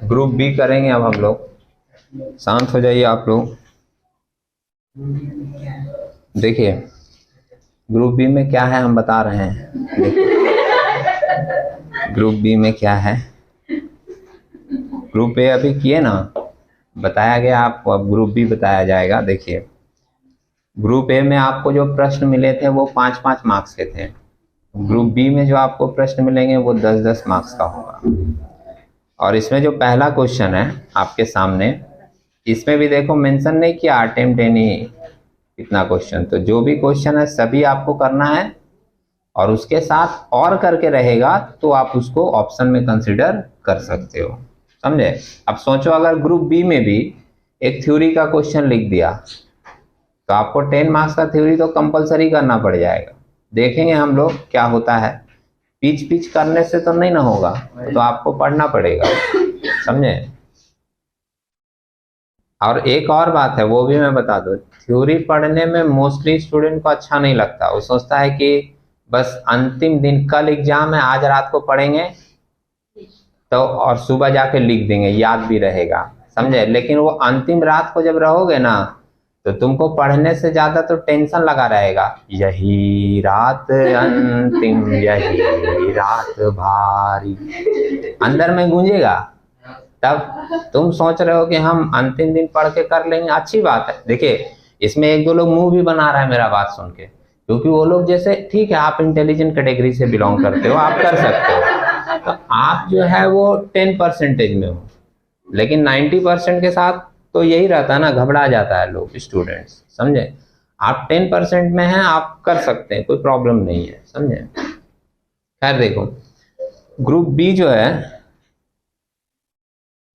Group B करेंगे अब हम लोग। शांत हो जाइए आप लोग। देखिए ग्रुप बी में क्या है हम बता रहे हैं। ग्रुप बी में क्या है, ग्रुप ए अभी किए ना, बताया गया आपको, अब ग्रुप बी बताया जाएगा। देखिए ग्रुप ए में आपको जो प्रश्न मिले थे वो 5-5 मार्क्स के थे। ग्रुप बी में जो आपको प्रश्न मिलेंगे वो 10-10 मार्क्स का होगा। और इसमें जो पहला क्वेश्चन है आपके सामने, इसमें भी देखो मेंशन नहीं किया अटेम्प्ट एनी इतना क्वेश्चन, तो जो भी क्वेश्चन है सभी आपको करना है और उसके साथ और करके रहेगा तो आप उसको ऑप्शन में कंसिडर कर सकते हो, समझे। अब सोचो अगर ग्रुप बी में भी एक थ्योरी का क्वेश्चन लिख दिया तो आपको 10 मार्क्स का थ्योरी तो कंपलसरी करना पड़ जाएगा। देखेंगे हम लोग क्या होता है, पिच करने से तो नहीं ना होगा, तो आपको पढ़ना पड़ेगा, समझे। और एक और बात है वो भी मैं बता दूं, थ्योरी पढ़ने में मोस्टली स्टूडेंट को अच्छा नहीं लगता। वो सोचता है कि बस अंतिम दिन कल एग्जाम है, आज रात को पढ़ेंगे तो और सुबह जाके लिख देंगे, याद भी रहेगा, समझे। लेकिन वो अंतिम रात को जब रहोगे ना तो तुमको पढ़ने से ज्यादा तो टेंशन लगा रहेगा, यही रात अंतिम यही रात भारी अंदर में गूंजेगा। तब तुम सोच रहे हो कि हम अंतिम दिन पढ़ के कर लेंगे, अच्छी बात है। देखिए इसमें 1-2 लोग मुंह भी बना रहा है मेरा बात सुन के, क्योंकि वो लोग जैसे ठीक है आप इंटेलिजेंट कैटेगरी से बिलोंग करते हो, आप कर सकते हो, तो आप जो है वो 10% में हो। लेकिन 90% के साथ तो यही रहता है ना, घबरा जाता है लोग स्टूडेंट्स, समझे। आप 10% में हैं, आप कर सकते हैं, कोई प्रॉब्लम नहीं है, समझे। खैर देखो ग्रुप बी जो है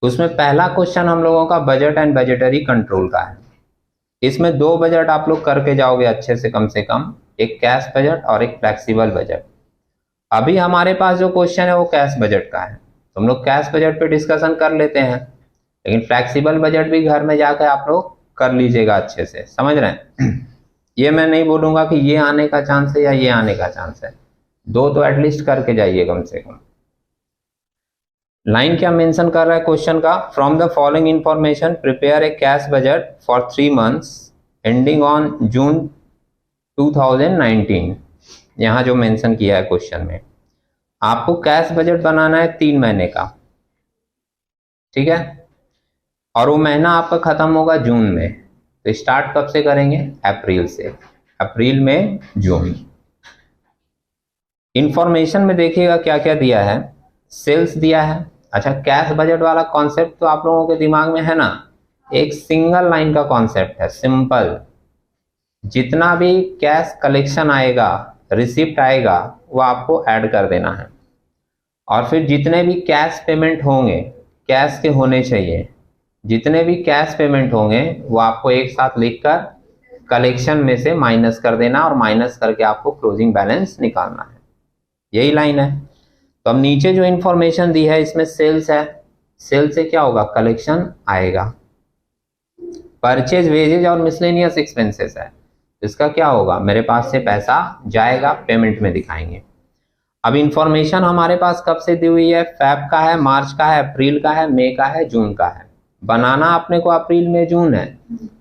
उसमें पहला क्वेश्चन हम लोगों का बजट एंड बजटरी कंट्रोल का है। इसमें 2 बजट आप लोग करके जाओगे अच्छे से कम, एक कैश बजट और एक फ्लेक्सिबल बजट। अभी हमारे पास जो क्वेश्चन है वो कैश बजट का है, तो हम लोग कैश बजट पे डिस्कशन कर लेते हैं, लेकिन फ्लेक्सिबल बजट भी घर में जाकर आप लोग कर लीजिएगा अच्छे से, समझ रहे हैं। ये मैं नहीं बोलूंगा कि ये आने का चांस है या ये आने का चांस है, 2 तो एटलीस्ट करके जाइए कम से कम। लाइन क्या मेंशन कर रहा है क्वेश्चन का, from the following information prepare a cash budget for 3 months ending on June 2019। यहां जो मेंशन किया है क्वेश्चन में, आपको कैश बजट बनाना है 3 महीने का, ठीक है, और वो महीना आपका खत्म होगा जून में। तो स्टार्ट कब से करेंगे, अप्रैल से, अप्रैल में जून। इंफॉर्मेशन में देखिएगा क्या क्या दिया है, सेल्स दिया है। अच्छा कैश बजट वाला कॉन्सेप्ट तो आप लोगों के दिमाग में है ना, एक सिंगल लाइन का कॉन्सेप्ट है, सिंपल। जितना भी कैश कलेक्शन आएगा, रिसिप्ट आएगा, वो आपको ऐड कर देना है, और फिर जितने भी कैश पेमेंट होंगे, कैश के होने चाहिए, जितने भी कैश पेमेंट होंगे वो आपको एक साथ लिखकर कलेक्शन में से माइनस कर देना, और माइनस करके आपको क्लोजिंग बैलेंस निकालना है, यही लाइन है। तो अब नीचे जो इंफॉर्मेशन दी है इसमें सेल्स है, सेल्स से क्या होगा, कलेक्शन आएगा। परचेज वेजेज और मिसलेनियस एक्सपेंसेस है, इसका क्या होगा, मेरे पास से पैसा जाएगा, पेमेंट में दिखाएंगे। अब इंफॉर्मेशन हमारे पास कब से दी हुई है, फेब का है, मार्च का है, अप्रैल का है, मई का है, जून का है। बनाना अपने को अप्रैल में जून है,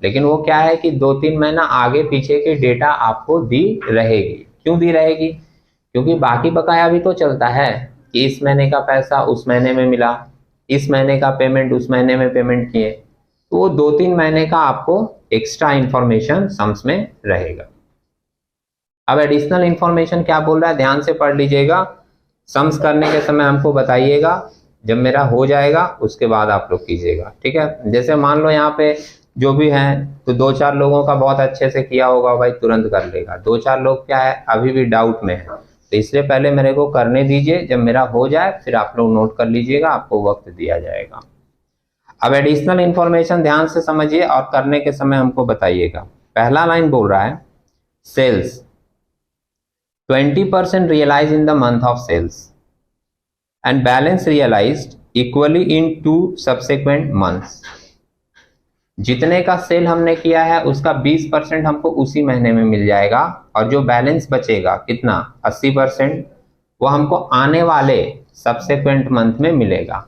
लेकिन वो क्या है कि 2-3 महीना आगे पीछे की डेटा आपको दी रहेगी। क्यों दी रहेगी, क्योंकि बाकी बकाया भी तो चलता है कि इस महीने का पैसा उस महीने में मिला, इस महीने का पेमेंट उस महीने में पेमेंट किए, तो वो 2-3 महीने का आपको एक्स्ट्रा इंफॉर्मेशन सम्स में रहेगा। अब एडिशनल इंफॉर्मेशन क्या बोल रहा है, ध्यान से पढ़ लीजिएगा। सम्स करने के समय हमको बताइएगा, जब मेरा हो जाएगा उसके बाद आप लोग कीजिएगा, ठीक है। जैसे मान लो यहाँ पे जो भी है तो 2-4 लोगों का बहुत अच्छे से किया होगा, भाई तुरंत कर लेगा। 2-4 लोग क्या है अभी भी डाउट में है, तो इसलिए पहले मेरे को करने दीजिए, जब मेरा हो जाए फिर आप लोग नोट कर लीजिएगा, आपको वक्त दिया जाएगा। अब एडिशनल इंफॉर्मेशन ध्यान से समझिए और करने के समय हमको बताइएगा। पहला लाइन बोल रहा है sales 20% realise in the month of sales and balance realized equally in 2 subsequent months। जितने का सेल हमने किया है उसका 20% हमको उसी महीने में मिल जाएगा, और जो बैलेंस बचेगा कितना 80%, वो हमको आने वाले सबसेक्वेंट मंथ में मिलेगा।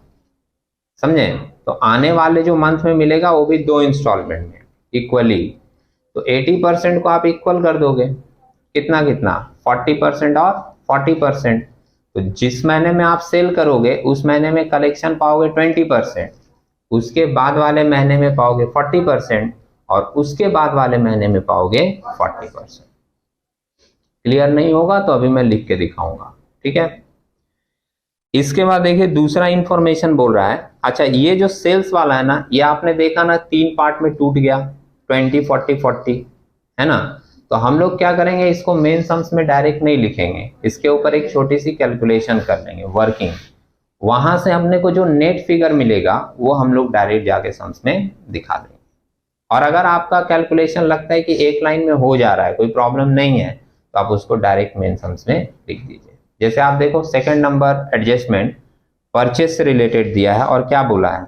समझे? तो आने वाले जो मंथ में मिलेगा वो भी 2 इंस्टॉलमेंट में इक्वली। तो 80% को आप इक्वल कर दोगे, कितना कितना 40% और 40%। तो जिस महीने में आप सेल करोगे उस महीने में कलेक्शन पाओगे 20%, उसके बाद वाले महीने में पाओगे 40% और उसके बाद वाले महीने में पाओगे 40%। क्लियर नहीं होगा तो अभी मैं लिख के दिखाऊंगा, ठीक है? इसके बाद देखिए दूसरा इंफॉर्मेशन बोल रहा है, अच्छा ये जो सेल्स वाला है ना, ये आपने देखा ना 3 पार्ट में टूट गया, 20 40 40, है ना? तो हम लोग क्या करेंगे, इसको मेन सम्स में डायरेक्ट नहीं लिखेंगे, इसके ऊपर एक छोटी सी कैलकुलेशन कर लेंगे वर्किंग, वहां से हमने को जो नेट फिगर मिलेगा वो हम लोग डायरेक्ट जाके सम्स में दिखा देंगे। और अगर आपका कैलकुलेशन लगता है कि एक लाइन में हो जा रहा है, कोई प्रॉब्लम नहीं है, तो आप उसको डायरेक्ट मेन सम्स में लिख दीजिए। जैसे आप देखो सेकंड नंबर एडजस्टमेंट परचेस से रिलेटेड दिया है और क्या बोला है,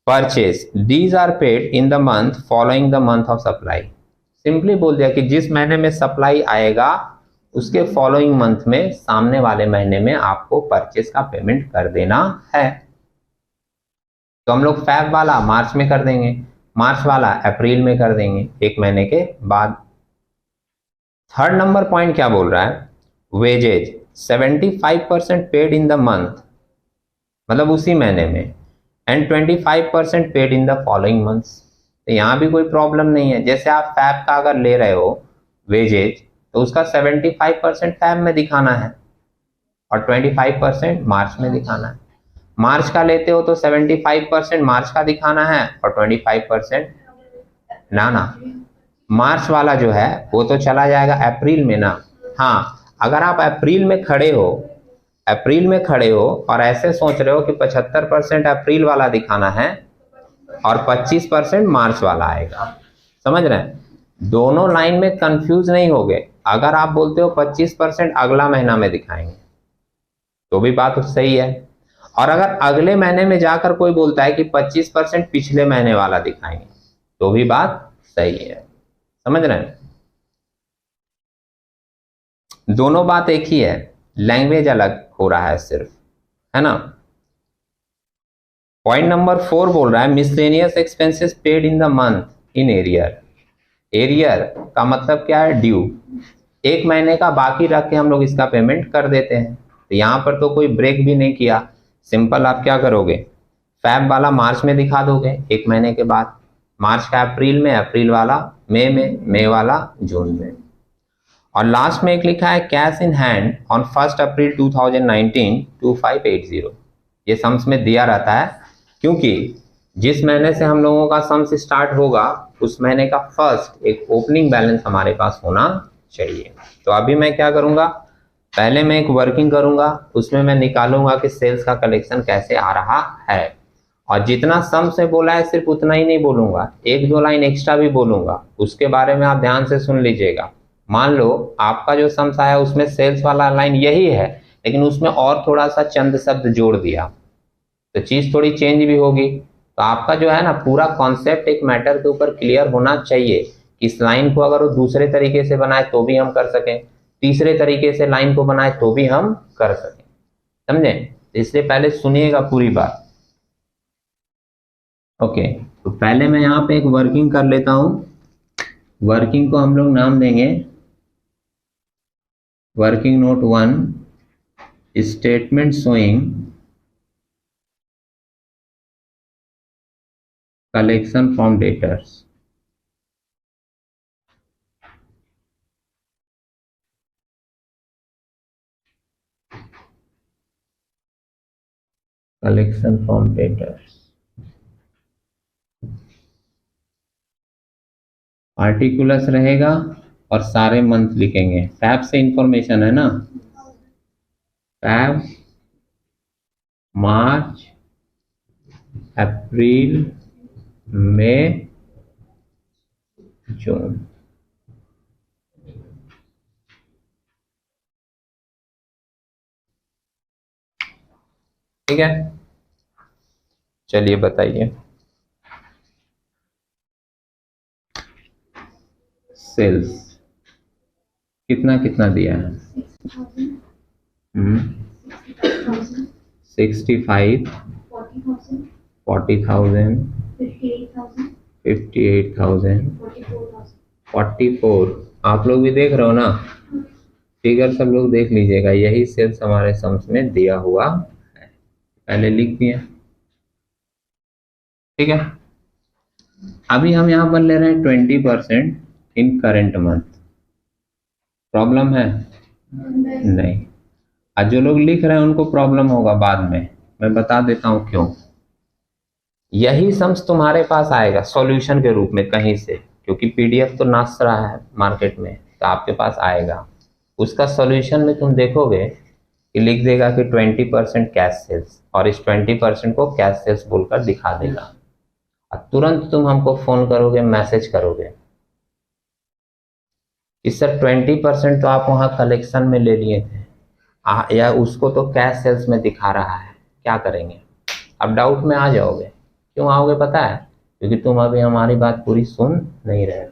purchase these are paid in the month following the month of supply. Simply बोल दिया कि जिस महीने में सप्लाई आएगा उसके फॉलोइंग मंथ में, सामने वाले महीने में आपको परचेस का पेमेंट कर देना है। तो हम लोग फैब वाला मार्च में कर देंगे, मार्च वाला अप्रैल में कर देंगे, एक महीने के बाद। थर्ड नंबर पॉइंट क्या बोल रहा है, wages 75% paid in the month, मतलब उसी महीने में, and 25% paid in the following months. तो यहाँ भी कोई प्रॉब्लम नहीं है। जैसे आप फैब का अगर ले रहे हो वेजेज, तो उसका 75% फैब में दिखाना है और 25% मार्च में दिखाना है। मार्च का लेते हो तो 75% मार्च का दिखाना है और 25% ना मार्च वाला जो है वो तो चला जाएगा अप्रैल में ना। हाँ, अगर आप अप्रैल में खड़े हो और ऐसे सोच रहे हो कि 75% अप्रैल वाला दिखाना है और 25% मार्च वाला आएगा, समझ रहे हैं? दोनों लाइन में कंफ्यूज नहीं होगे। अगर आप बोलते हो 25% अगला महीना में दिखाएंगे तो भी बात सही है, और अगर अगले महीने में जाकर कोई बोलता है कि 25% पिछले महीने वाला दिखाएंगे तो भी बात सही है, समझ रहे हैं? दोनों बात एक ही है, लैंग्वेज अलग हो रहा है सिर्फ, है ना? पॉइंट नंबर 4 बोल रहा है miscellaneous expenses paid in the month in arrear. Arrear का मतलब क्या है, ड्यू। एक महीने का बाकी रख के हम लोग इसका पेमेंट कर देते हैं। तो यहाँ पर तो कोई ब्रेक भी नहीं किया, सिंपल आप क्या करोगे, फैब वाला मार्च में दिखा दोगे एक महीने के बाद, मार्च का अप्रैल में, अप्रैल वाला मई में, मई वाला जून में। और लास्ट में एक लिखा है कैश इन हैंड ऑन 1 अप्रैल 2019 2580। ये सम्स में दिया रहता है क्योंकि जिस महीने से हम लोगों का सम्स स्टार्ट होगा उस महीने का फर्स्ट एक ओपनिंग बैलेंस हमारे पास होना चाहिए। तो अभी मैं क्या करूंगा, पहले मैं एक वर्किंग करूंगा, उसमें मैं निकालूंगा कि सेल्स का कलेक्शन कैसे आ रहा है, और जितना सम से बोला है सिर्फ उतना ही नहीं बोलूंगा, 1-2 लाइन एक्स्ट्रा भी बोलूंगा, उसके बारे में आप ध्यान से सुन लीजिएगा। मान लो आपका जो सम्स आया उसमें सेल्स वाला लाइन यही है, लेकिन उसमें और थोड़ा सा चंद शब्द जोड़ दिया तो चीज थोड़ी चेंज भी होगी। तो आपका जो है ना पूरा कॉन्सेप्ट एक मैटर के ऊपर क्लियर होना चाहिए। इस लाइन को अगर वो दूसरे तरीके से बनाए तो भी हम कर सकें, तीसरे तरीके से लाइन को बनाए तो भी हम कर सकें, समझे? इसलिए पहले सुनिएगा पूरी बात। ओके, तो पहले मैं यहाँ पे एक वर्किंग कर लेता हूं। वर्किंग को हम लोग नाम देंगे working note 1, statement showing collection from debtors. Collection from debtors, particulars रहेगा और सारे मंथ लिखेंगे। फैब से इंफॉर्मेशन है ना, फैब, मार्च, अप्रैल, मई, जून। ठीक है, चलिए बताइए सेल्स कितना कितना दिया है? 65, 40,000, 58,000, 44। आप लोग भी देख रहे हो ना, फिगर सब लोग देख लीजिएगा, यही सेल्स हमारे सम्स में दिया हुआ है, पहले लिख दिए, ठीक है। अभी हम यहाँ पर ले रहे हैं 20% इन करेंट मंथ। प्रॉब्लम है? नहीं। और जो लोग लिख रहे हैं उनको प्रॉब्लम होगा बाद में, मैं बता देता हूँ क्यों। यही सम्स तुम्हारे पास आएगा सॉल्यूशन के रूप में कहीं से, क्योंकि पीडीएफ तो नाच रहा है मार्केट में, तो आपके पास आएगा। उसका सॉल्यूशन में तुम देखोगे कि लिख देगा कि 20% कैश सेल्स, और इस 20% को कैश सेल्स बोलकर दिखा देगा, और तुरंत तुम हमको फोन करोगे, मैसेज करोगे कि सर 20% तो आप वहाँ कलेक्शन में ले लिए थे, या उसको तो कैश सेल्स में दिखा रहा है, क्या करेंगे? अब डाउट में आ जाओगे। क्यों आओगे पता है? क्योंकि तुम अभी हमारी बात पूरी सुन नहीं रहे हो,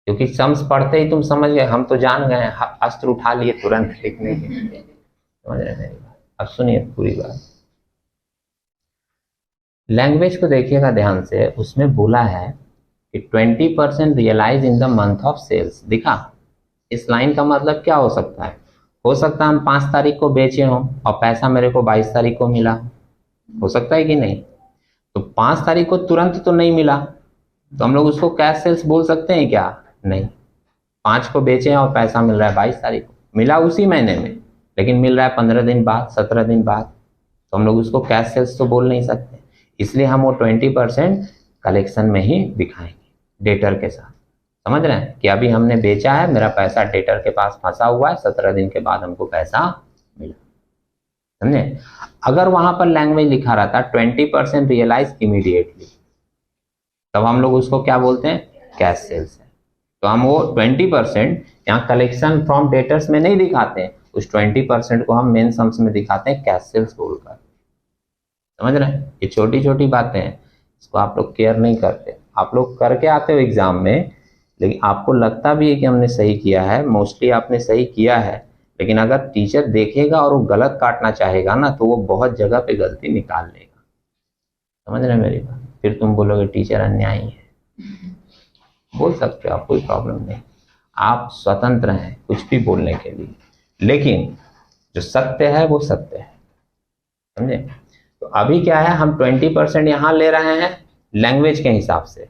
क्योंकि सम्स पढ़ते ही तुम समझ गए, हम तो जान गए, अस्त्र उठा लिए तुरंत लिखने के लिए। समझ रहे मेरी बात? अब सुनिए पूरी बात। लैंग्वेज को देखिएगा ध्यान से, उसमें बोला है कि 20% realise in the month of sales. दिखा? इस लाइन का मतलब क्या हो सकता है? हो सकता है हम 5 तारीख को बेचे हों और पैसा मेरे को 22 तारीख को मिला, हो सकता है कि नहीं? तो 5 तारीख को तुरंत तो नहीं मिला, तो हम लोग उसको कैश सेल्स बोल सकते हैं क्या? नहीं। 5 को बेचे हैं और पैसा मिल रहा है 22 तारीख को, मिला उसी महीने में, लेकिन मिल रहा है 15 दिन बाद, 17 दिन बाद, तो हम लोग उसको कैश सेल्स तो बोल नहीं सकते। इसलिए हम वो 20% कलेक्शन में ही दिखाएंगे डेटर के साथ। समझ रहे हैं कि अभी हमने बेचा है, मेरा पैसा डेटर के पास फंसा हुआ है, 17 दिन के बाद हमको पैसा मिला। समझे? अगर वहां पर लैंग्वेज लिखा रहता 20% रियलाइज इमीडिएटली, तब हम लोग उसको क्या बोलते हैं? कैश सेल्स है। तो हम वो 20% यहाँ कलेक्शन फ्रॉम डेटर्स में नहीं दिखाते हैं, उस 20% को हम मेन सम्स में दिखाते हैं कैश सेल्स बोलकर। समझ रहे हैं? ये छोटी छोटी बातें हैं, इसको आप लोग केयर नहीं करते। आप लोग करके आते हो एग्जाम में, लेकिन आपको लगता भी है कि हमने सही किया है, मोस्टली आपने सही किया है, लेकिन अगर टीचर देखेगा और वो गलत काटना चाहेगा ना, तो वो बहुत जगह पे गलती निकाल लेगा। समझ रहे हैं मेरी बात? फिर तुम बोलोगे टीचर अन्यायी है। बोल सकते हो आप, कोई प्रॉब्लम नहीं, आप स्वतंत्र हैं कुछ भी बोलने के लिए, लेकिन जो सत्य है वो सत्य है। समझे? तो अभी क्या है, हम 20% यहाँ ले रहे हैं लैंग्वेज के हिसाब से।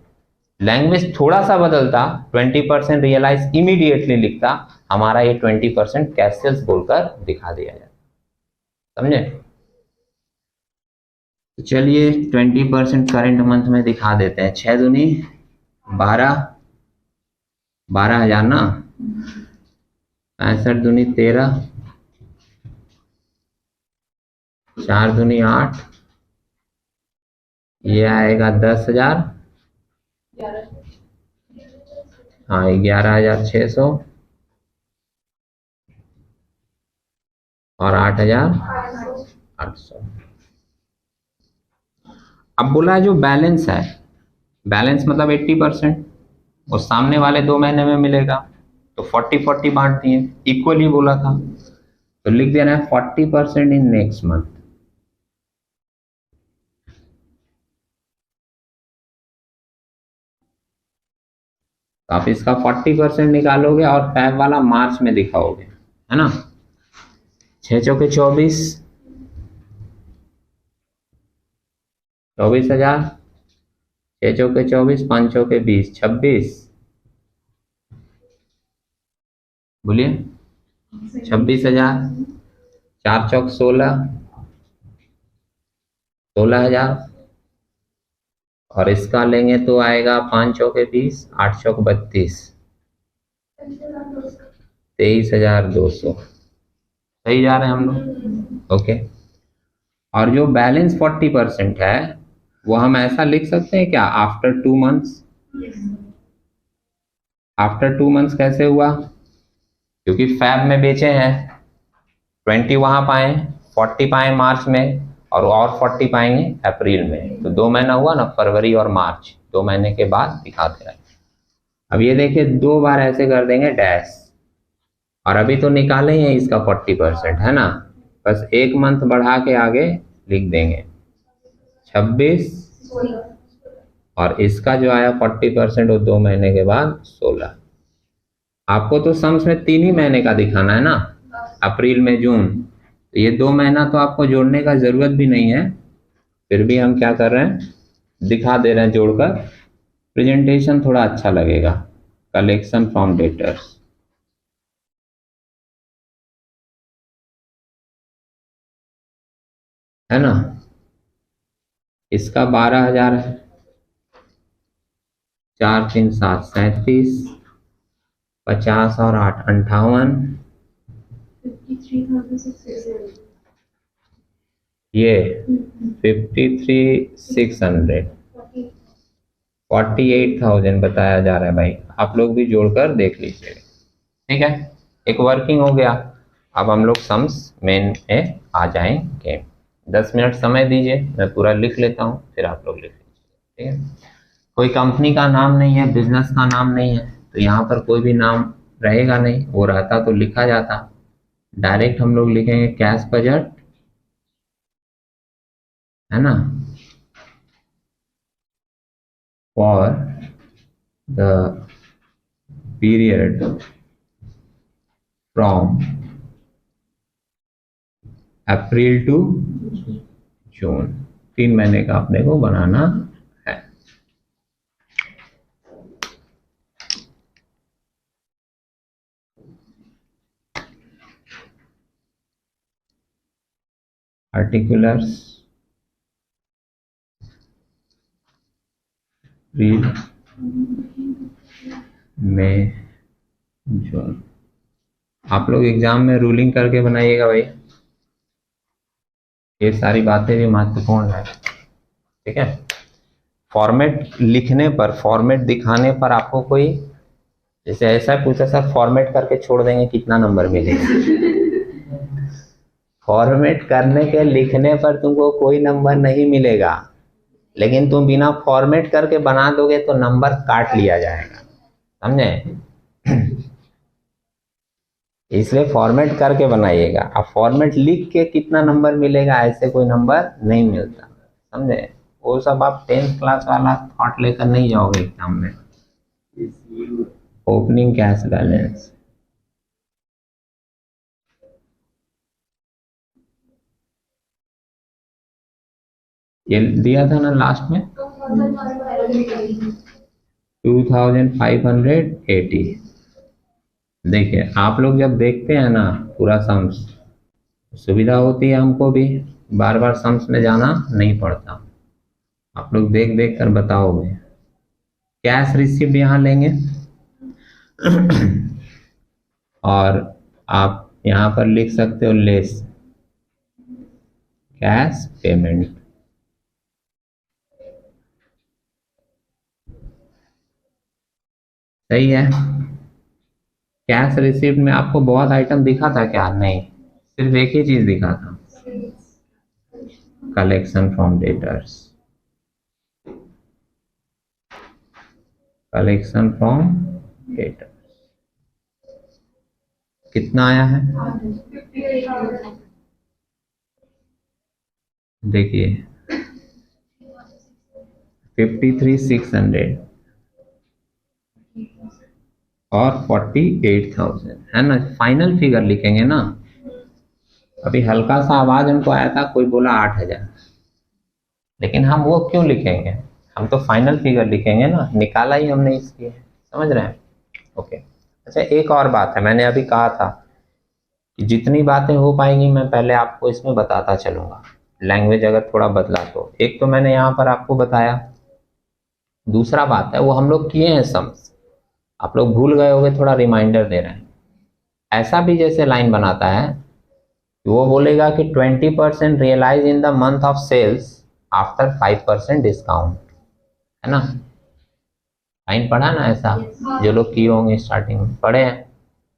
लैंग्वेज थोड़ा सा बदलता, 20% रियलाइज इमीडिएटली लिखता, हमारा ये 20% कैश सेल्स बोलकर दिखा दिया जाता। समझे? तो चलिए 20% करेंट मंथ में दिखा देते हैं। 6 दूनी 12,000 ना, 65 दूनी 13, 4 दूनी 8, ये आएगा 10,000, हाँ 11,600 और 8,800। अब बोला है जो बैलेंस है, बैलेंस मतलब 80%, और सामने वाले 2 महीने में मिलेगा, तो 40-40 बांट दिए, इक्वली बोला था, तो लिख देना है 40% इन नेक्स्ट मंथ। तो आप इसका 40% निकालोगे और फैब वाला मार्च में दिखाओगे, है ना? 6 चौके 24, 24,000, 6 चौके 24, 5 चौके 20, 26, बोलिए 26,000, 4 चौक 16, 16,000, और इसका लेंगे तो आएगा 5 चौके 20, 8 चौक 32, 23,200। सही जा रहे हैं हम लोग? ओके। और जो बैलेंस 40% है वो हम ऐसा लिख सकते हैं क्या? After 2 months. आफ्टर 2 मंथ्स कैसे हुआ? क्योंकि फैब में बेचे हैं, 20 वहां पाए, 40 पाए मार्च में, और 40 पाएंगे अप्रैल में, तो 2 महीना हुआ ना, फरवरी और मार्च, 2 महीने के बाद दिखा दे रहा है। अब ये देखिए 2 बार ऐसे कर देंगे डैश, और अभी तो निकाले ही है इसका 40%, है ना? बस 1 मंथ बढ़ा के आगे लिख देंगे। 26 और इसका जो आया 40% वो 2 महीने के बाद 16। आपको तो सम्स में 3 ही महीने का दिखाना है ना, अप्रैल में जून, तो ये 2 महीना तो आपको जोड़ने का जरूरत भी नहीं है, फिर भी हम क्या कर रहे हैं, दिखा दे रहे हैं जोड़कर, प्रेजेंटेशन थोड़ा अच्छा लगेगा। कलेक्शन फ्रॉम डेटर्स, है ना, इसका 12,000 है, 4 3 7 37, 50 और 8 58, ये 53,600, 48,000 बताया जा रहा है भाई, आप लोग भी जोड़कर देख लीजिए। ठीक है, एक वर्किंग हो गया। अब हम लोग सम्स मेन में आ जाएंगे। 10 मिनट समय दीजिए, मैं पूरा लिख लेता हूँ, फिर आप लोग लिख लीजिए। ठीक है, कोई कंपनी का नाम नहीं है, बिजनेस का नाम नहीं है, तो यहाँ पर कोई भी नाम रहेगा नहीं, वो रहता तो लिखा जाता। डायरेक्ट हम लोग लिखेंगे कैश बजट, है ना, for the period from April to June, 3 महीने का अपने को बनाना है। पार्टिकुलर्स अप्रैल मई जून, आप लोग एग्जाम में रूलिंग करके बनाइएगा भाई, ये सारी बातें भी महत्वपूर्ण है। ठीक है, फॉर्मेट लिखने पर, फॉर्मेट दिखाने पर आपको कोई जैसे ऐसा पूछा सर फॉर्मेट करके छोड़ देंगे कितना नंबर मिलेगा? फॉर्मेट करने के लिखने पर तुमको कोई नंबर नहीं मिलेगा, लेकिन तुम बिना फॉर्मेट करके बना दोगे तो नंबर काट लिया जाएगा, समझे? इसलिए फॉर्मेट करके बनाइएगा। अब फॉर्मेट लिख के कितना नंबर मिलेगा, ऐसे कोई नंबर नहीं मिलता, समझे? वो सब आप 10th क्लास वाला थॉट लेकर नहीं जाओगे एग्जाम में। ओपनिंग कैश बैलेंस, ये दिया था ना लास्ट में 2580। देखिए आप लोग जब देखते हैं ना पूरा सम्स, सुविधा होती है हमको भी, बार बार सम्स में जाना नहीं पड़ता, आप लोग देख देख कर बताओगे। कैश रिसीव्ड यहाँ लेंगे और आप यहाँ पर लिख सकते हो लेस कैश पेमेंट, सही है। कैश रिसीव्ड में आपको बहुत आइटम दिखा था क्या? नहीं, सिर्फ एक ही चीज दिखा था, collection from debtors, collection from debtors कितना आया है देखिए 53,600 और 48,000, है ना। फाइनल फिगर लिखेंगे ना, अभी हल्का सा आवाज हमको आया था, कोई बोला 8,000, लेकिन हम वो क्यों लिखेंगे, हम तो फाइनल फिगर लिखेंगे ना, निकाला ही हमने इसलिए, समझ रहे हैं? ओके। अच्छा एक और बात है, मैंने अभी कहा था कि जितनी बातें हो पाएंगी मैं पहले आपको इसमें बताता चलूंगा, लैंग्वेज अगर थोड़ा बदला तो। एक तो मैंने यहाँ पर आपको बताया, दूसरा बात है वो हम लोग किए हैं सम्स, आप लोग भूल गए होंगे, थोड़ा रिमाइंडर दे रहे हैं। ऐसा भी जैसे लाइन बनाता है, वो बोलेगा कि 20% realise in the month of sales after 5% discount, है ना। लाइन पढ़ा ना ऐसा? जो लोग किए होंगे स्टार्टिंग में पढ़े हैं,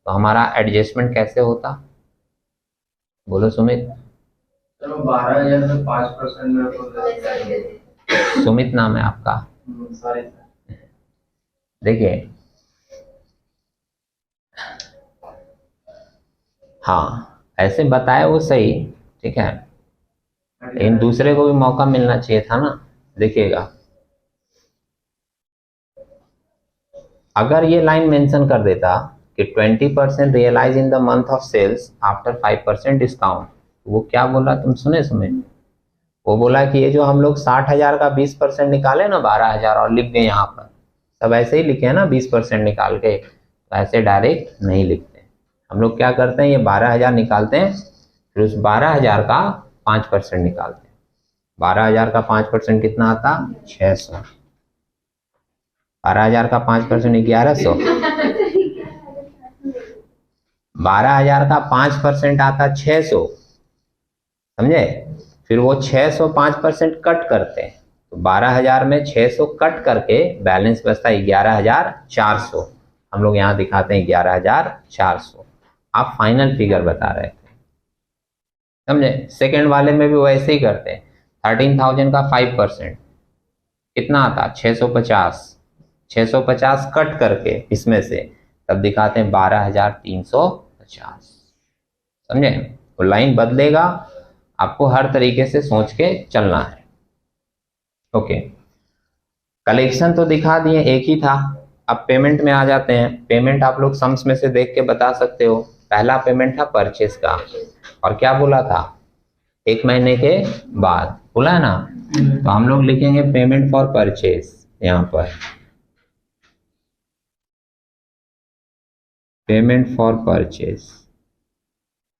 तो हमारा एडजस्टमेंट कैसे होता, बोलो सुमित। 12,000 में 5% सुमित नाम है आपका? देखिए हाँ, ऐसे बताए वो सही, ठीक है, लेकिन दूसरे को भी मौका मिलना चाहिए था ना। देखिएगा, अगर ये लाइन मेंशन कर देता कि 20% realise in the month of sales after 5% discount, वो क्या बोला तुम सुने? वो बोला कि ये जो हम लोग 60,000 का 20% निकाले ना 12,000 और लिख गए यहाँ पर, सब ऐसे ही लिखे हैं ना 20% निकाल के, तो ऐसे डायरेक्ट नहीं लिखते। हम लोग क्या करते हैं, ये 12,000 निकालते हैं, फिर उस 12,000 का 5% निकालते हैं। 12,000 का 5% कितना आता? 600। 12,000 का 5% 1100। 12,000 का 5% आता 600, समझे? फिर वो 600 5% कट करते हैं, तो 12,000 में 600 कट करके बैलेंस बचता है 11,400। हम लोग यहाँ दिखाते हैं 11,400। आप फाइनल फिगर बता रहे थे, समझे? सेकेंड वाले में भी वैसे ही करते हैं। 13,000 का 5% कितना आता? 650। 650 कट करके इसमें से तब दिखाते हैं 12,350। समझे? तो लाइन बदलेगा, आपको हर तरीके से सोच के चलना है। ओके, कलेक्शन तो दिखा दिए, एक ही था। अब पेमेंट में आ जाते हैं। पेमेंट आप लोग सम्स में से देख के बता सकते हो। पहला पेमेंट था परचेस का, और क्या बोला था? 1 महीने के बाद, बोला है ना? तो हम लोग लिखेंगे पेमेंट फॉर परचेस यहाँ पर, पेमेंट फॉर परचेस,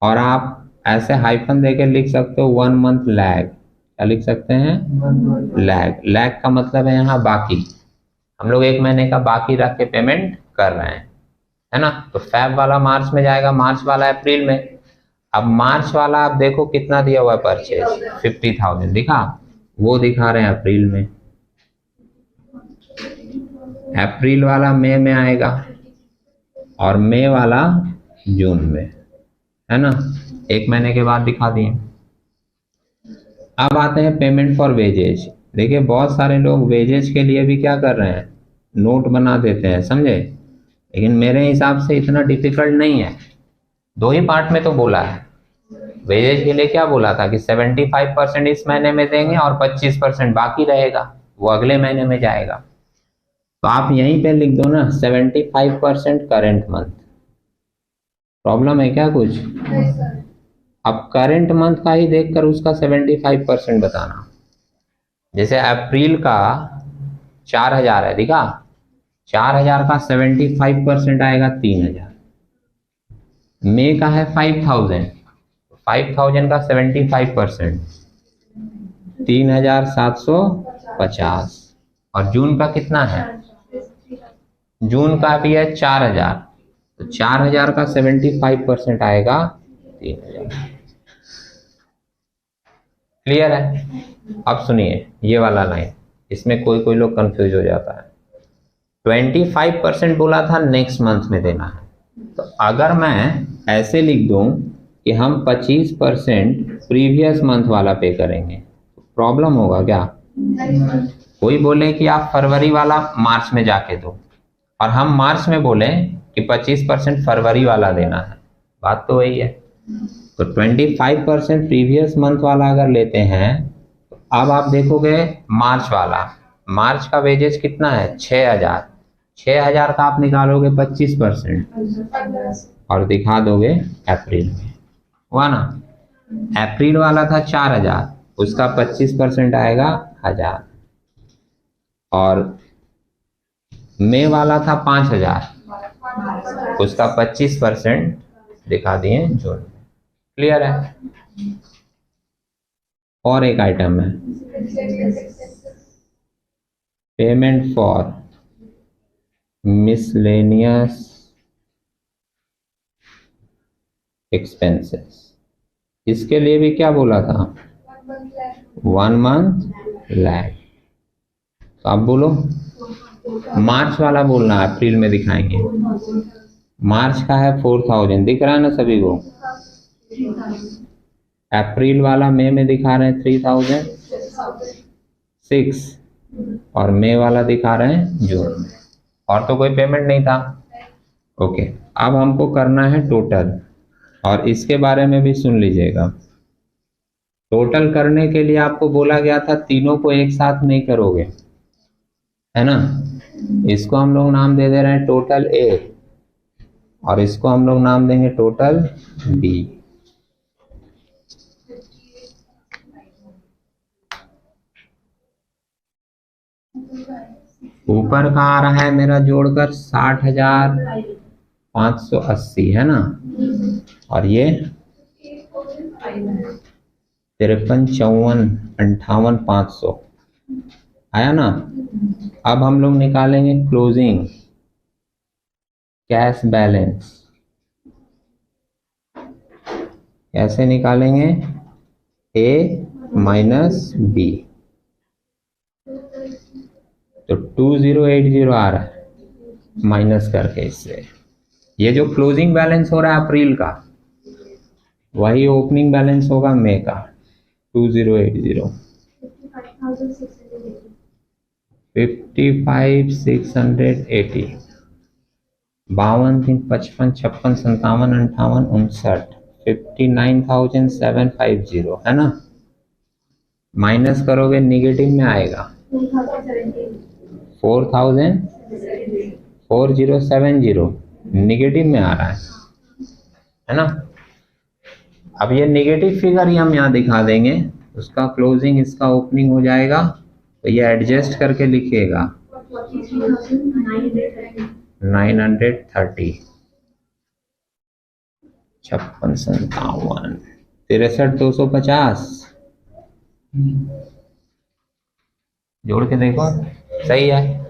और आप ऐसे हाइफन देके लिख सकते हो 1 मंथ लैग। क्या लिख सकते हैं? लैग। लैग का मतलब है यहाँ बाकी। हम लोग 1 महीने का बाकी रख के पेमेंट कर रहे हैं, है ना? तो फैब वाला मार्च में जाएगा, मार्च वाला अप्रैल में। अब मार्च वाला आप देखो कितना दिया हुआ है परचेज, 50,000 दिखा, वो दिखा रहे हैं अप्रैल में। अप्रैल वाला मई में आएगा, और मई वाला जून में, है ना? 1 महीने के बाद दिखा दिए। अब आते हैं पेमेंट फॉर वेजेज। देखिए, बहुत सारे लोग वेजेज के लिए भी क्या कर रहे हैं, नोट बना देते हैं, समझे? लेकिन मेरे हिसाब से इतना डिफिकल्ट नहीं है। 2 ही पार्ट में तो बोला है। वेजेज के लिए क्या बोला था कि 75% इस महीने में देंगे और 25% बाकी रहेगा, वो अगले महीने में जाएगा। तो आप यहीं पे लिख दो ना 75% करेंट मंथ। प्रॉब्लम है क्या कुछ? अब करंट मंथ का ही देखकर उसका 75% बताना। जैसे अप्रैल का 4,000 है, दिखा? 4,000 का 75% आएगा 3,000। मई का है 5,000, 5,000 का 75% 3,750। और जून का कितना है? जून का भी है 4,000, तो 4,000 का 75% आएगा 3,000। क्लियर है? अब सुनिए ये वाला लाइन, इसमें कोई कोई लोग कंफ्यूज हो जाता है। 25% बोला था नेक्स्ट मंथ में देना है, तो अगर मैं ऐसे लिख दूं कि हम 25% प्रीवियस मंथ वाला पे करेंगे, तो प्रॉब्लम होगा क्या? कोई बोले कि आप फरवरी वाला मार्च में जाके दो, और हम मार्च में बोले कि 25% फरवरी वाला देना है, बात तो वही है। तो 25% प्रीवियस मंथ वाला अगर लेते हैं, तो अब आप देखोगे मार्च वाला, मार्च का वेजेज कितना है? 6,000। 6,000 का आप निकालोगे 25% और दिखा दोगे अप्रैल में, हुआ ना? अप्रैल वाला था 4,000, उसका 25% आएगा 1,000, और मई वाला था 5,000, उसका 25% दिखा दिए जून में। क्लियर है? और एक आइटम है पेमेंट फॉर मिसलेनियस एक्सपेंसेस। इसके लिए भी क्या बोला था? 1 मंथ लैग। तो आप बोलो, मार्च वाला बोलना, अप्रैल में दिखाएंगे। मार्च का है 4,000, दिख रहा है ना सभी को? अप्रैल वाला मई में दिखा रहे हैं 3,006, और मई वाला दिखा रहे हैं जून में, और तो कोई पेमेंट नहीं था। ओके, अब हमको करना है टोटल, और इसके बारे में भी सुन लीजिएगा। टोटल करने के लिए आपको बोला गया था तीनों को एक साथ नहीं करोगे, है ना। इसको हम लोग नाम दे दे रहे हैं टोटल ए, और इसको हम लोग नाम देंगे टोटल बी। ऊपर का आ रहा है मेरा जोड़कर 60,580, है ना, और ये 53, 54, 58, 500 आया ना। अब हम लोग निकालेंगे क्लोजिंग कैश बैलेंस। कैसे निकालेंगे? ए माइनस बी, तो 2080 आ रहा है माइनस करके इससे। ये जो क्लोजिंग बैलेंस हो रहा है अप्रैल का, वही ओपनिंग बैलेंस होगा मई का। 2080 55,680 52, 3, 55, 56, 57, 58, 59 59,750, है ना। माइनस करोगे निगेटिव में आएगा 4,4070 निगेटिव में आ रहा है ना। अब ये नेगेटिव फिगर ही हम यहाँ दिखा देंगे, उसका क्लोजिंग इसका ओपनिंग हो जाएगा, तो ये एडजस्ट करके लिखिएगा 930 56, 57, 63,250 जोड़ के देखो सही है।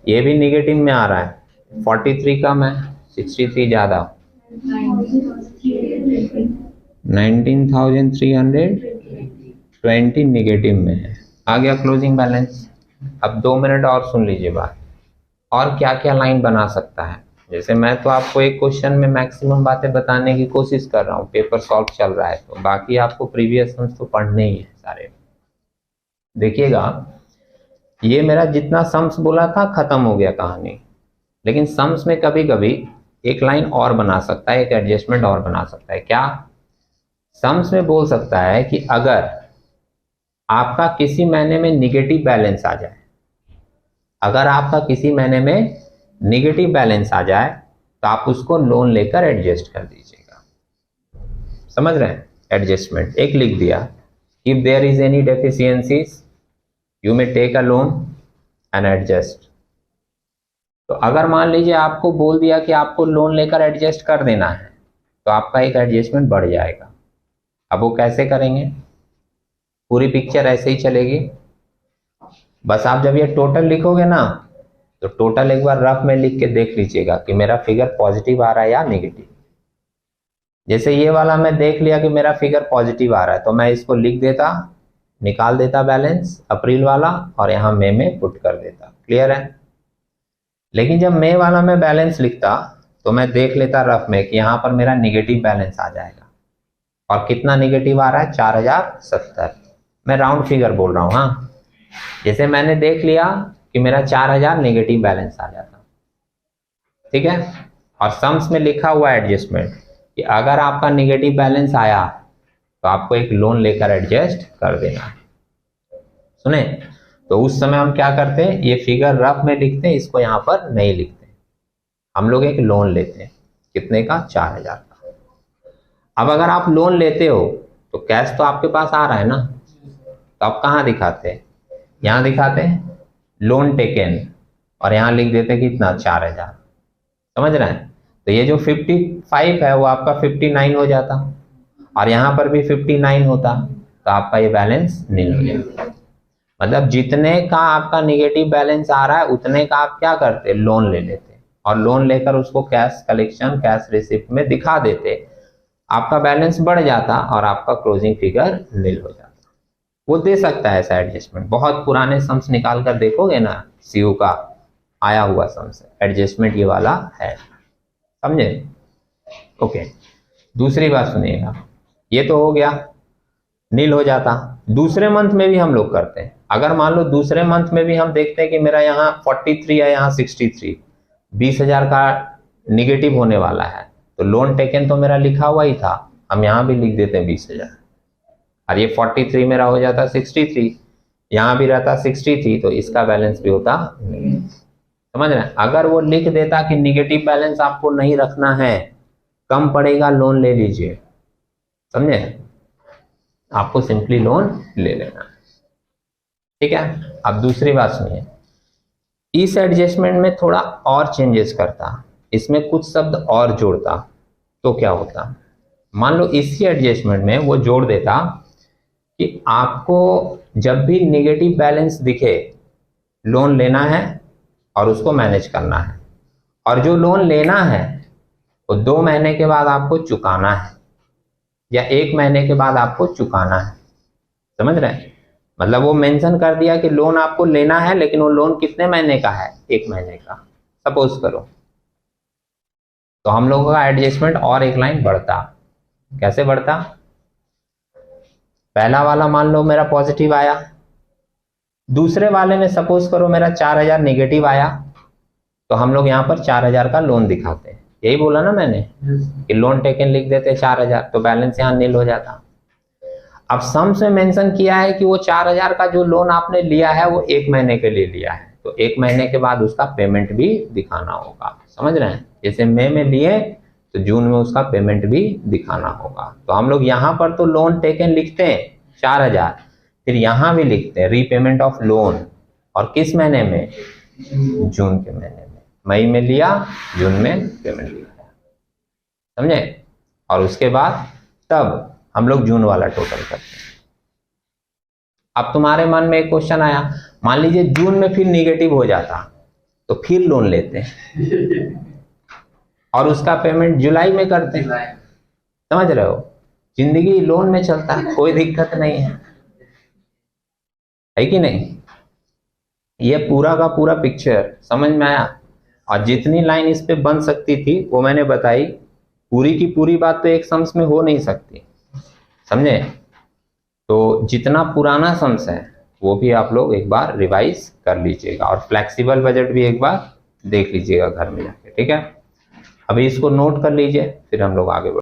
ये भी निगेटिव में आ रहा है, 43 कम है, 63 ज्यादा, 19,320 निगेटिव में है। आ गया क्लोजिंग बैलेंस। अब 2 मिनट और सुन लीजिए बात, और क्या क्या लाइन बना सकता है। जैसे मैं तो आपको एक क्वेश्चन में मैक्सिमम बातें बताने की कोशिश कर रहा हूँ, पेपर सॉल्व चल रहा है, तो बाकी आपको प्रीवियस सम्स तो पढ़ने ही है सारे। देखिएगा, ये मेरा जितना सम्स बोला था खत्म हो गया कहानी, लेकिन सम्स में कभी कभी एक लाइन और बना सकता है, एक एडजस्टमेंट और बना सकता है। क्या? सम्स में बोल सकता है कि अगर आपका किसी महीने में निगेटिव बैलेंस आ जाए, अगर आपका किसी महीने में निगेटिव बैलेंस आ जाए तो आप उसको लोन लेकर एडजस्ट कर दीजिएगा। समझ रहे हैं? एडजस्टमेंट एक लिख दिया, if there is any deficiencies you may take a loan and adjust. तो अगर मान लीजिए आपको बोल दिया कि आपको लोन लेकर एडजस्ट कर देना है, तो आपका एक एडजस्टमेंट बढ़ जाएगा। अब वो कैसे करेंगे? पूरी पिक्चर ऐसे ही चलेगी। बस आप जब ये टोटल लिखोगे ना, तो टोटल एक बार रफ में लिख के देख लीजिएगा कि मेरा फिगर पॉजिटिव आ रहा है या नेगेटिव। जैसे ये वाला मैं देख लिया कि मेरा फिगर पॉजिटिव आ रहा है, तो मैं इसको लिख देता, निकाल देता बैलेंस अप्रैल वाला, और यहाँ मई में पुट कर देता। क्लियर है? लेकिन जब मई वाला मैं बैलेंस लिखता तो मैं देख लेता रफ में कि यहाँ पर मेरा निगेटिव बैलेंस आ जाएगा। और कितना निगेटिव आ रहा है? 4,070। मैं राउंड फिगर बोल रहा हूँ। हाँ, जैसे मैंने देख लिया कि मेरा 4,000 नेगेटिव बैलेंस आ जाता, ठीक है। और सम्स में लिखा हुआ एडजस्टमेंट कि अगर आपका नेगेटिव बैलेंस आया तो आपको एक लोन लेकर एडजस्ट कर देना। सुने? तो उस समय हम क्या करते हैं, ये फिगर रफ में लिखते हैं, इसको यहाँ पर नहीं लिखते, हम लोग एक लोन लेते हैं। कितने का? 4,000 का। अब अगर आप लोन लेते हो तो कैश तो आपके पास आ रहा है ना, तो आप कहाँ दिखाते हैं? यहाँ दिखाते हैं लोन टेकन, और यहाँ लिख देते हैं कितना? 4,000। समझ रहे हैं? तो ये जो 55 है वो आपका 59 हो जाता, और यहाँ पर भी 59 होता, तो आपका ये बैलेंस नील हो जाता। मतलब जितने का आपका निगेटिव बैलेंस आ रहा है उतने का आप क्या करते? लोन ले लेते, और लोन लेकर उसको कैश कलेक्शन, कैश रिसिप्ट में दिखा देते, आपका बैलेंस बढ़ जाता और आपका क्लोजिंग फिगर नील हो जाता। वो दे सकता है ऐसा एडजस्टमेंट। बहुत पुराने सम्स निकाल कर देखोगे ना, सीयू का आया हुआ सम्स एडजस्टमेंट ये वाला है। समझे? ओके, दूसरी बात सुनिएगा, ये तो हो गया, नील हो जाता। दूसरे मंथ में भी हम लोग करते हैं। अगर मान लो दूसरे मंथ में भी हम देखते हैं कि मेरा यहाँ 43 है, यहाँ 63, 20,000 का निगेटिव होने वाला है, तो लोन टेकन तो मेरा लिखा हुआ ही था, हम यहाँ भी लिख देते हैं 20,000। और ये 43 मेरा हो जाता 63, यहाँ भी रहता 63, तो इसका बैलेंस भी होता। समझ रहे हैं? अगर वो लिख देता कि निगेटिव बैलेंस आपको नहीं रखना है, कम पड़ेगा, लोन ले लीजिए, समझे? आपको सिंपली लोन ले लेना, ठीक है। अब दूसरी बात सुनिए, इस एडजस्टमेंट में थोड़ा और चेंजेस करता, इसमें कुछ शब्द और जोड़ता, तो क्या होता? मान लो इसी एडजस्टमेंट में वो जोड़ देता कि आपको जब भी नेगेटिव बैलेंस दिखे, लोन लेना है और उसको मैनेज करना है, और जो लोन लेना है वो 2 महीने के बाद आपको चुकाना है या 1 महीने के बाद आपको चुकाना है। समझ रहे हैं? मतलब वो मेंशन कर दिया कि लोन आपको लेना है, लेकिन वो लोन कितने महीने का है? 1 महीने का, सपोज करो। तो हम लोगों का एडजस्टमेंट और एक लाइन बढ़ता। कैसे बढ़ता? पहला वाला मान लो मेरा पॉजिटिव आया, दूसरे वाले में सपोज करो मेरा 4000 नेगेटिव आया, तो हम लोग यहाँ पर 4000 का लोन दिखाते हैं। यही बोला ना मैंने कि लोन टेकन लिख देते 4000, तो बैलेंस यहाँ नील हो जाता। अब सम्स में मेंशन किया है कि वो 4000 का जो लोन आपने लिया है वो 1 महीने के लिए लिया है, तो 1 महीने के बाद उसका पेमेंट भी दिखाना होगा। समझ रहे हैं? जैसे मई में लिए तो जून में उसका पेमेंट भी दिखाना होगा। तो हम लोग यहाँ पर तो लोन टेकन लिखते हैं 4000, फिर यहाँ भी लिखते हैं रीपेमेंट ऑफ लोन, और किस महीने में? जून के महीने में। मई में लिया, जून में पेमेंट दिखाया, समझे? और उसके बाद तब हम लोग जून वाला टोटल करते हैं। अब तुम्हारे मन में एक क्वेश्चन आया, मान लीजिए जून में फिर निगेटिव हो जाता, तो फिर लोन लेते हैं और उसका पेमेंट जुलाई में करते हैं। समझ रहे हो? जिंदगी लोन में चलता है, कोई दिक्कत नहीं है कि नहीं? ये पूरा का पूरा पिक्चर समझ में आया? और जितनी लाइन इस पे बन सकती थी वो मैंने बताई। पूरी की पूरी बात तो एक सम्स में हो नहीं सकती, समझे? तो जितना पुराना सम्स है वो भी आप लोग एक बार रिवाइज कर लीजिएगा, और फ्लेक्सिबल बजट भी एक बार देख लीजिएगा घर में जाके, ठीक है? अभी इसको नोट कर लीजिए, फिर हम लोग आगे बढ़ेंगे।